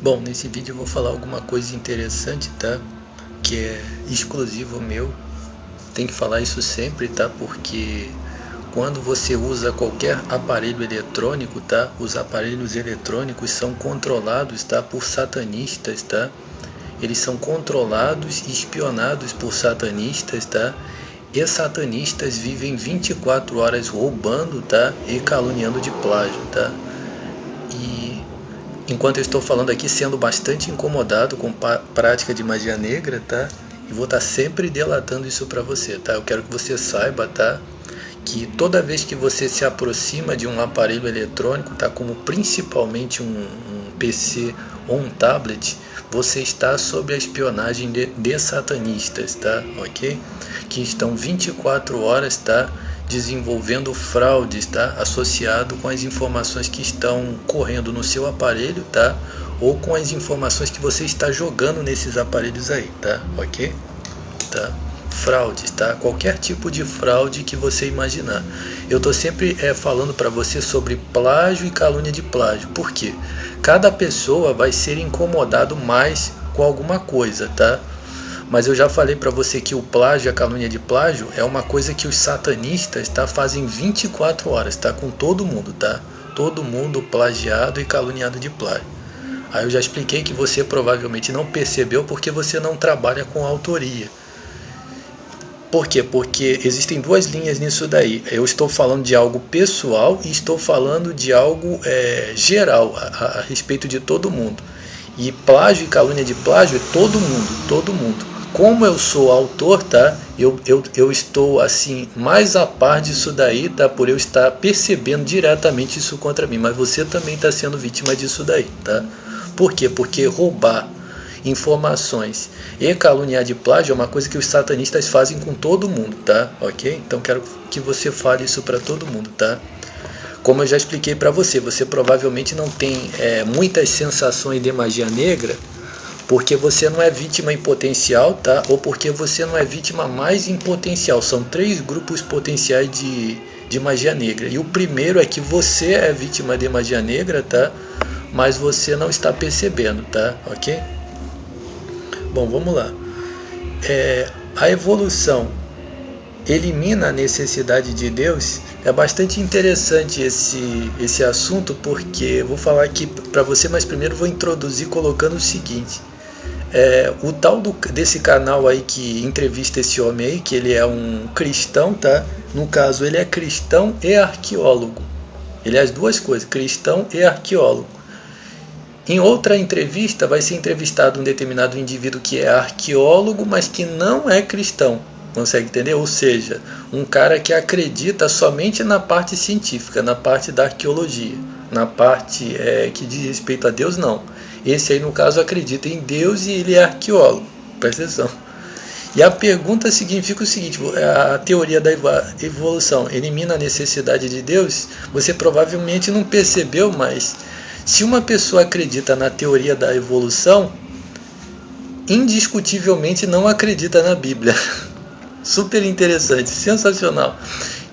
Bom, nesse vídeo eu vou falar alguma coisa interessante, tá? Que é exclusivo meu. Tem que falar isso sempre, tá? Porque quando você usa qualquer aparelho eletrônico, tá? Os aparelhos eletrônicos são controlados, tá? Por satanistas, tá? Eles são controlados e espionados por satanistas, tá? E satanistas vivem 24 horas roubando, tá? E caluniando de plágio, tá? E enquanto eu estou falando aqui, sendo bastante incomodado com prática de magia negra, tá? E vou estar sempre delatando isso para você, tá? Eu quero que você saiba, tá? Que toda vez que você se aproxima de um aparelho eletrônico, tá? Como principalmente um PC ou um tablet, você está sob a espionagem de satanistas, tá? Ok? Que estão 24 horas, tá? Desenvolvendo fraudes, tá? Associado com as informações que estão correndo no seu aparelho, tá? Ou com as informações que você está jogando nesses aparelhos aí, tá? Ok? Tá? Fraudes, tá? Qualquer tipo de fraude que você imaginar. Eu tô sempre falando para você sobre plágio e calúnia de plágio. Por quê? Cada pessoa vai ser incomodado mais com alguma coisa, tá? Mas eu já falei para você que o plágio, a calúnia de plágio, é uma coisa que os satanistas, tá, fazem 24 horas, tá, com todo mundo, tá? Todo mundo plagiado e caluniado de plágio. Aí eu já expliquei que você provavelmente não percebeu porque você não trabalha com autoria. Por quê? Porque existem duas linhas nisso daí. Eu estou falando de algo pessoal e estou falando de algo geral, a respeito de todo mundo. E plágio e calúnia de plágio é todo mundo, todo mundo. Como eu sou autor, tá? Eu estou assim mais a par disso daí, tá? Por eu estar percebendo diretamente isso contra mim. Mas você também está sendo vítima disso daí, tá? Por quê? Porque roubar informações e caluniar de plágio é uma coisa que os satanistas fazem com todo mundo, tá? Ok? Então quero que você fale isso para todo mundo, tá? Como eu já expliquei para você, você provavelmente não tem muitas sensações de magia negra porque você não é vítima em potencial, tá? Ou porque você não é vítima mais em potencial. São 3 grupos potenciais de magia negra. E o primeiro é que você é vítima de magia negra, tá? Mas você não está percebendo, tá? Ok? Bom, vamos lá. A evolução elimina a necessidade de Deus. É bastante interessante esse assunto, porque eu vou falar aqui para você, mas primeiro vou introduzir colocando o seguinte. O tal desse canal aí que entrevista esse homem aí, que ele é um cristão, tá? No caso, ele é cristão e arqueólogo. Ele é as duas coisas, cristão e arqueólogo. Em outra entrevista, vai ser entrevistado um determinado indivíduo que é arqueólogo, mas que não é cristão. Consegue entender? Ou seja, um cara que acredita somente na parte científica, na parte da arqueologia, na parte que diz respeito a Deus, não. Esse aí, no caso, acredita em Deus e ele é arqueólogo. Presta atenção. E a pergunta significa o seguinte: a teoria da evolução elimina a necessidade de Deus? Você provavelmente não percebeu, mas se uma pessoa acredita na teoria da evolução, indiscutivelmente não acredita na Bíblia. Super interessante, sensacional.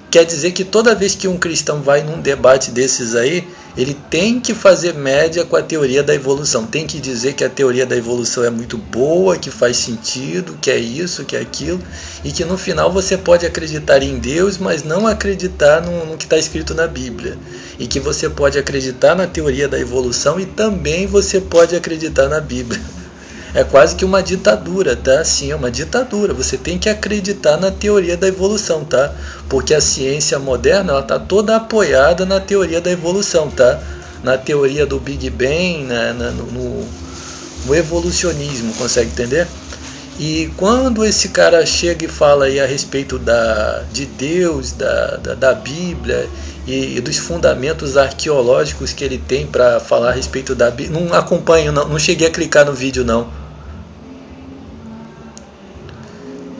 Quer dizer que toda vez que um cristão vai num debate desses aí, ele tem que fazer média com a teoria da evolução. Tem que dizer que a teoria da evolução é muito boa, que faz sentido, que é isso, que é aquilo. E que no final você pode acreditar em Deus, mas não acreditar no que está escrito na Bíblia. E que você pode acreditar na teoria da evolução e também você pode acreditar na Bíblia. É quase que uma ditadura, tá? Sim, é uma ditadura. Você tem que acreditar na teoria da evolução, tá? Porque a ciência moderna, ela tá toda apoiada na teoria da evolução, tá? Na teoria do Big Bang, no evolucionismo, consegue entender? E quando esse cara chega e fala aí a respeito de Deus, da Bíblia e dos fundamentos arqueológicos que ele tem para falar a respeito da Bíblia, não acompanho, não cheguei a clicar no vídeo, não.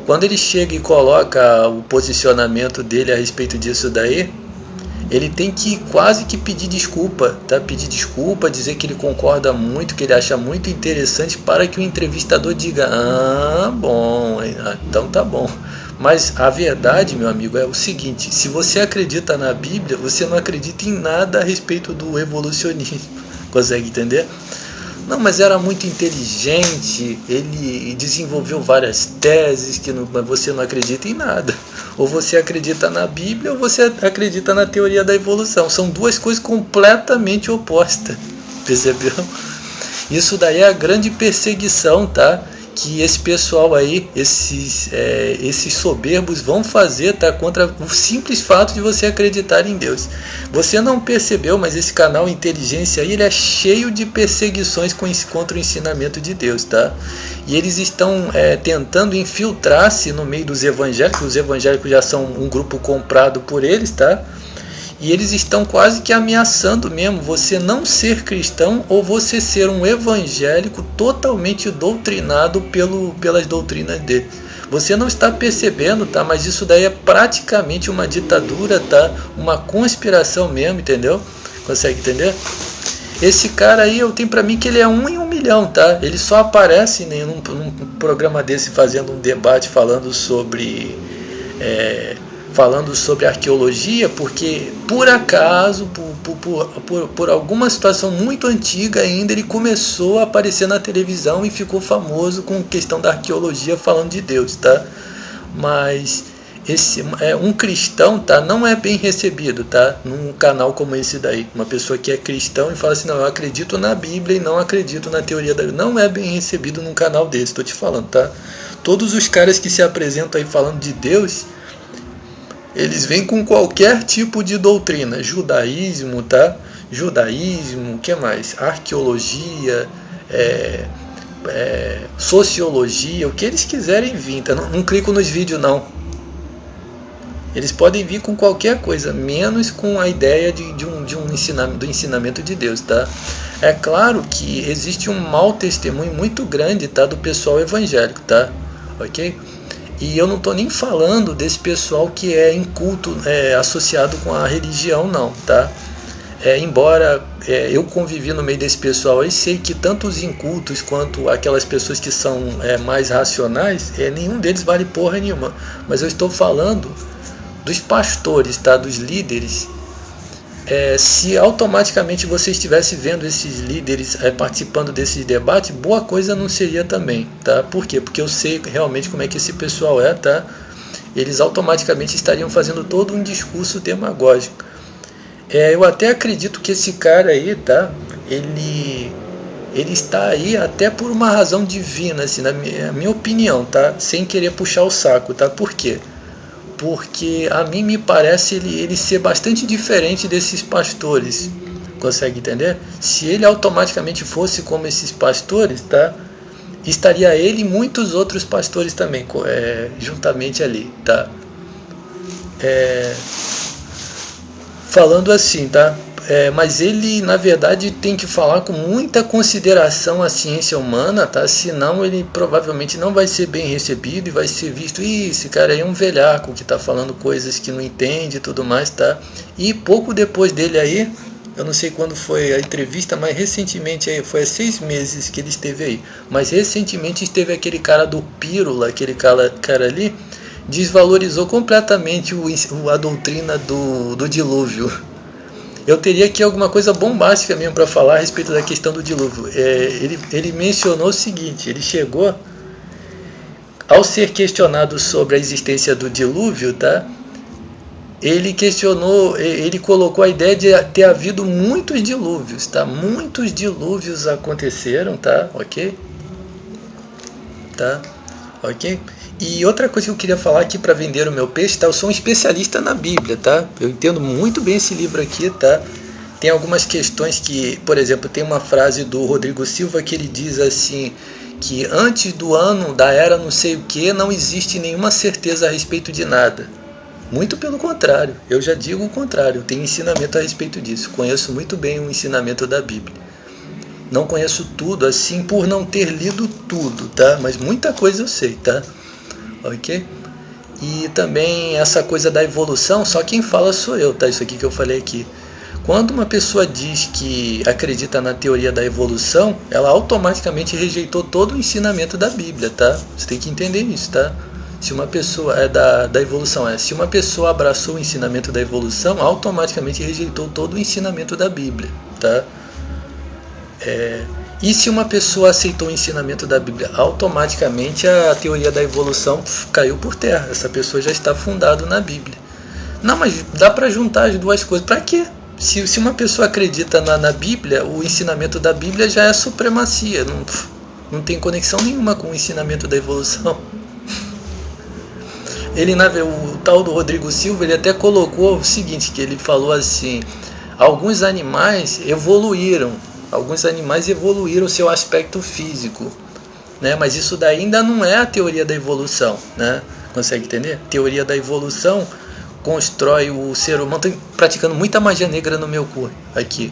Quando ele chega e coloca o posicionamento dele a respeito disso daí, ele tem que quase que pedir desculpa, tá? Pedir desculpa, dizer que ele concorda muito, que ele acha muito interessante, para que o entrevistador diga: bom, então tá bom. Mas a verdade, meu amigo, é o seguinte: se você acredita na Bíblia, você não acredita em nada a respeito do evolucionismo. Consegue entender? Não, mas era muito inteligente, ele desenvolveu várias teses que você não acredita em nada. Ou você acredita na Bíblia ou você acredita na teoria da evolução. São duas coisas completamente opostas, percebeu? Isso daí é a grande perseguição, tá? Que esse pessoal aí, esses soberbos vão fazer, tá? Contra o simples fato de você acreditar em Deus. Você não percebeu, mas esse canal Inteligência aí, ele é cheio de perseguições contra o ensinamento de Deus, tá? E eles estão tentando infiltrar-se no meio dos evangélicos. Os evangélicos já são um grupo comprado por eles, tá? E eles estão quase que ameaçando mesmo você não ser cristão ou você ser um evangélico totalmente doutrinado pelas doutrinas dele. Você não está percebendo, tá? Mas isso daí é praticamente uma ditadura, tá? Uma conspiração mesmo, entendeu? Consegue entender? Esse cara aí, eu tenho pra mim que ele é 1 em 1 milhão, tá? Ele só aparece num programa desse fazendo um debate falando sobre arqueologia, porque por acaso, por alguma situação muito antiga ainda, ele começou a aparecer na televisão e ficou famoso com questão da arqueologia falando de Deus, tá? Mas um cristão, tá, não é bem recebido, tá, num canal como esse daí. Uma pessoa que é cristão e fala assim, não, eu acredito na Bíblia e não acredito na teoria da Bíblia, não é bem recebido num canal desse, tô te falando, tá? Todos os caras que se apresentam aí falando de Deus, eles vêm com qualquer tipo de doutrina, judaísmo, tá? Judaísmo, o que mais? Arqueologia, sociologia, o que eles quiserem vir, tá? Não clico nos vídeos, não. Eles podem vir com qualquer coisa, menos com a ideia do ensinamento de Deus, tá? É claro que existe um mau testemunho muito grande, tá, do pessoal evangélico, tá? Ok? E eu não estou nem falando desse pessoal que é inculto, associado com a religião, não, tá? Embora eu convivi no meio desse pessoal aí, sei que tanto os incultos quanto aquelas pessoas que são mais racionais, nenhum deles vale porra nenhuma. Mas eu estou falando dos pastores, tá? Dos líderes. Se automaticamente você estivesse vendo esses líderes participando desses debates, boa coisa não seria também, tá? Por quê? Porque eu sei realmente como é que esse pessoal tá? Eles automaticamente estariam fazendo todo um discurso demagógico. Eu até acredito que esse cara aí, tá? Ele está aí até por uma razão divina, assim, na minha opinião, tá? Sem querer puxar o saco, tá? Por quê? Porque a mim me parece ele ser bastante diferente desses pastores, consegue entender? Se ele automaticamente fosse como esses pastores, tá? Estaria ele e muitos outros pastores também, juntamente ali, tá? Falando assim, tá? Mas ele, na verdade, tem que falar com muita consideração a ciência humana, tá? Senão ele provavelmente não vai ser bem recebido e vai ser visto, esse cara aí é um velhaco que tá falando coisas que não entende e tudo mais, tá? E pouco depois dele aí, eu não sei quando foi a entrevista, mas recentemente aí, foi há 6 meses que ele esteve aí, mas recentemente esteve aquele cara do Pílula, aquele cara ali, desvalorizou completamente a doutrina do dilúvio. Eu teria aqui alguma coisa bombástica mesmo para falar a respeito da questão do dilúvio. Ele mencionou o seguinte, ele chegou, ao ser questionado sobre a existência do dilúvio, tá? Ele colocou a ideia de ter havido muitos dilúvios, tá? Muitos dilúvios aconteceram, tá? Ok? Tá? Ok? E outra coisa que eu queria falar aqui para vender o meu peixe, tá? Eu sou um especialista na Bíblia, tá? Eu entendo muito bem esse livro aqui, tá? Tem algumas questões que, por exemplo, tem uma frase do Rodrigo Silva que ele diz assim, que antes do ano da era não sei o que, não existe nenhuma certeza a respeito de nada. Muito pelo contrário, eu já digo o contrário, eu tenho ensinamento a respeito disso, conheço muito bem o ensinamento da Bíblia. Não conheço tudo, assim, por não ter lido tudo, tá? Mas muita coisa eu sei, tá? Ok? E também essa coisa da evolução, só quem fala sou eu, tá? Isso aqui que eu falei aqui. Quando uma pessoa diz que acredita na teoria da evolução, ela automaticamente rejeitou todo o ensinamento da Bíblia, tá? Você tem que entender isso, tá? Se uma pessoa da evolução, se uma pessoa abraçou o ensinamento da evolução, automaticamente rejeitou todo o ensinamento da Bíblia, tá? E se uma pessoa aceitou o ensinamento da Bíblia, automaticamente a teoria da evolução caiu por terra. Essa pessoa já está fundada na Bíblia. Não, mas dá para juntar as duas coisas. Para quê? Se uma pessoa acredita na Bíblia, o ensinamento da Bíblia já é supremacia. Não tem conexão nenhuma com o ensinamento da evolução. O tal do Rodrigo Silva, ele até colocou o seguinte, que ele falou assim: alguns animais evoluíram seu aspecto físico, né? Mas isso daí ainda não é a teoria da evolução, né? Consegue entender? A teoria da evolução constrói o ser humano. Estou praticando muita magia negra no meu corpo aqui.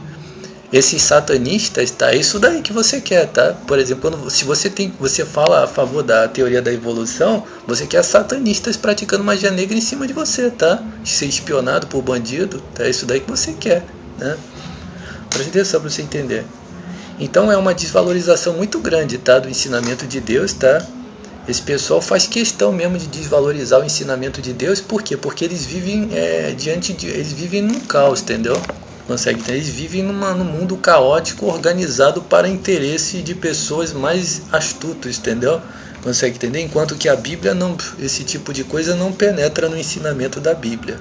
Esses satanistas, tá? É isso daí que você quer, tá? Por exemplo, se você fala a favor da teoria da evolução, você quer satanistas praticando magia negra em cima de você, tá? Ser espionado por bandido, tá? É isso daí que você quer, né? Preste atenção para você entender. Então é uma desvalorização muito grande, tá? Do ensinamento de Deus, tá? Esse pessoal faz questão mesmo de desvalorizar o ensinamento de Deus. Por quê? Porque eles vivem eles vivem num caos, entendeu? Consegue entender? Eles vivem num mundo caótico organizado para interesse de pessoas mais astutas, entendeu? Consegue entender? Enquanto que a Bíblia não, esse tipo de coisa não penetra no ensinamento da Bíblia.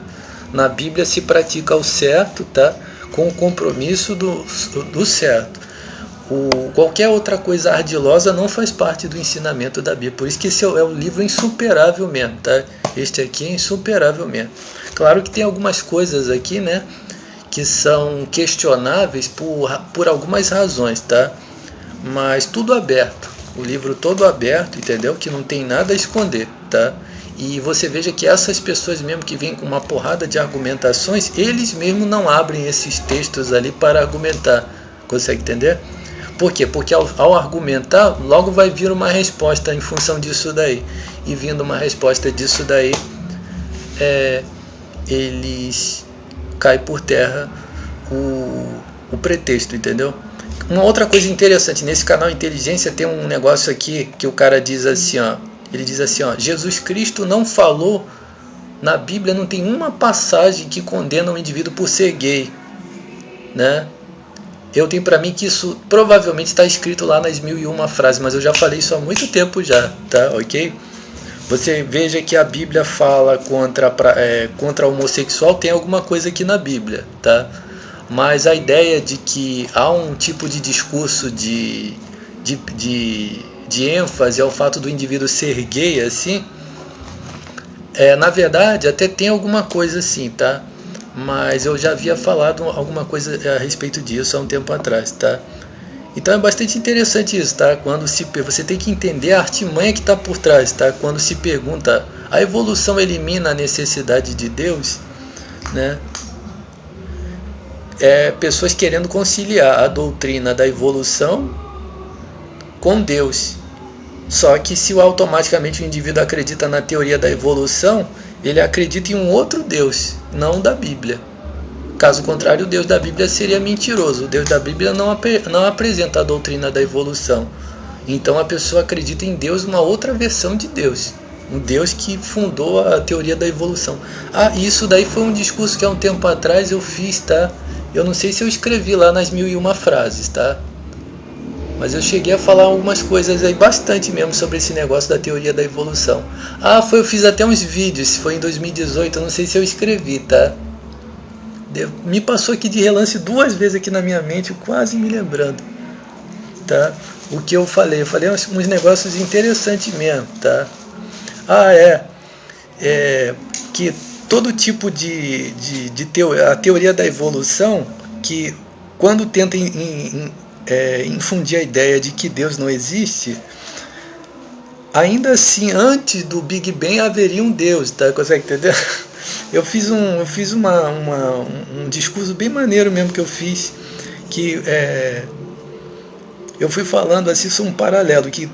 Na Bíblia se pratica o certo, tá? Com o compromisso do certo. Qualquer outra coisa ardilosa não faz parte do ensinamento da Bíblia. Por isso que esse é o livro insuperável mesmo, tá? Este aqui é insuperável mesmo. Claro que tem algumas coisas aqui, né, que são questionáveis por algumas razões, tá? Mas tudo aberto. O livro todo aberto, entendeu? Que não tem nada a esconder, tá? E você veja que essas pessoas mesmo que vêm com uma porrada de argumentações, eles mesmos não abrem esses textos ali para argumentar. Consegue entender? Por quê? Porque ao argumentar, logo vai vir uma resposta em função disso daí. E vindo uma resposta disso daí, eles caem por terra o pretexto, entendeu? Uma outra coisa interessante, nesse canal Inteligência tem um negócio aqui que o cara diz assim, ó. Ele diz assim, ó: Jesus Cristo não falou, na Bíblia não tem uma passagem que condena um indivíduo por ser gay, né? Eu tenho para mim que isso provavelmente está escrito lá nas 1001 frases, mas eu já falei isso há muito tempo já, tá? Ok? Você veja que a Bíblia fala contra homossexual, tem alguma coisa aqui na Bíblia, tá? Mas a ideia de que há um tipo de discurso de ênfase ao fato do indivíduo ser gay, assim, na verdade até tem alguma coisa assim, tá? Mas eu já havia falado alguma coisa a respeito disso há um tempo atrás, tá? Então é bastante interessante isso, tá? Quando você tem que entender a artimanha que está por trás, tá? Quando se pergunta, a evolução elimina a necessidade de Deus, né? Pessoas querendo conciliar a doutrina da evolução com Deus. Só que se automaticamente o indivíduo acredita na teoria da evolução, ele acredita em um outro Deus, não da Bíblia. Caso contrário, o Deus da Bíblia seria mentiroso. O Deus da Bíblia não apresenta a doutrina da evolução. Então a pessoa acredita em Deus, uma outra versão de Deus. Um Deus que fundou a teoria da evolução. Isso daí foi um discurso que há um tempo atrás eu fiz, tá? Eu não sei se eu escrevi lá nas 1001 frases, tá? Mas eu cheguei a falar algumas coisas aí, bastante mesmo, sobre esse negócio da teoria da evolução. Eu fiz até uns vídeos, foi em 2018, eu não sei se eu escrevi, tá? Me passou aqui de relance 2 vezes aqui na minha mente, quase me lembrando, tá? O que eu falei uns negócios interessantes mesmo, tá? Que todo tipo a teoria da evolução, que quando tenta infundir a ideia de que Deus não existe, ainda assim, antes do Big Bang haveria um Deus, tá? Consegue entender? Eu fiz um discurso bem maneiro mesmo que eu fiz, que eu fui falando assim, isso é um paralelo, que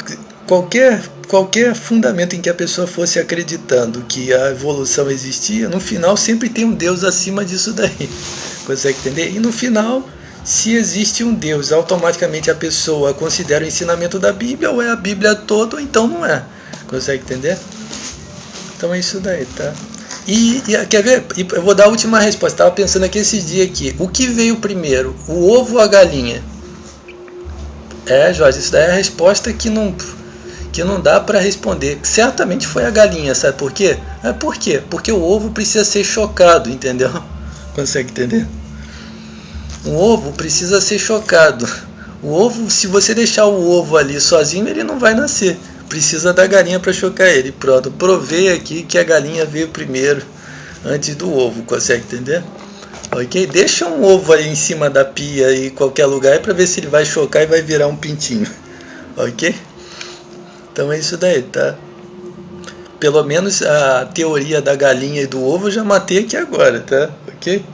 qualquer fundamento em que a pessoa fosse acreditando que a evolução existia, no final sempre tem um Deus acima disso daí. Consegue entender? E no final, se existe um Deus, automaticamente a pessoa considera o ensinamento da Bíblia, ou é a Bíblia toda, ou então não é. Consegue entender? Então é isso daí, tá? E quer ver? Eu vou dar a última resposta. Estava pensando aqui esses dias aqui. O que veio primeiro? O ovo ou a galinha? Jorge, isso daí é a resposta que não dá para responder. Certamente foi a galinha, sabe por quê? Por quê? Porque o ovo precisa ser chocado, entendeu? Consegue entender? Um ovo precisa ser chocado. O ovo, se você deixar o ovo ali sozinho, ele não vai nascer. Precisa da galinha para chocar ele. Pronto, provei aqui que a galinha veio primeiro, antes do ovo, consegue entender? Ok? Deixa um ovo aí em cima da pia em qualquer lugar para ver se ele vai chocar e vai virar um pintinho. Ok? Então é isso daí, tá? Pelo menos a teoria da galinha e do ovo eu já matei aqui agora, tá? Ok?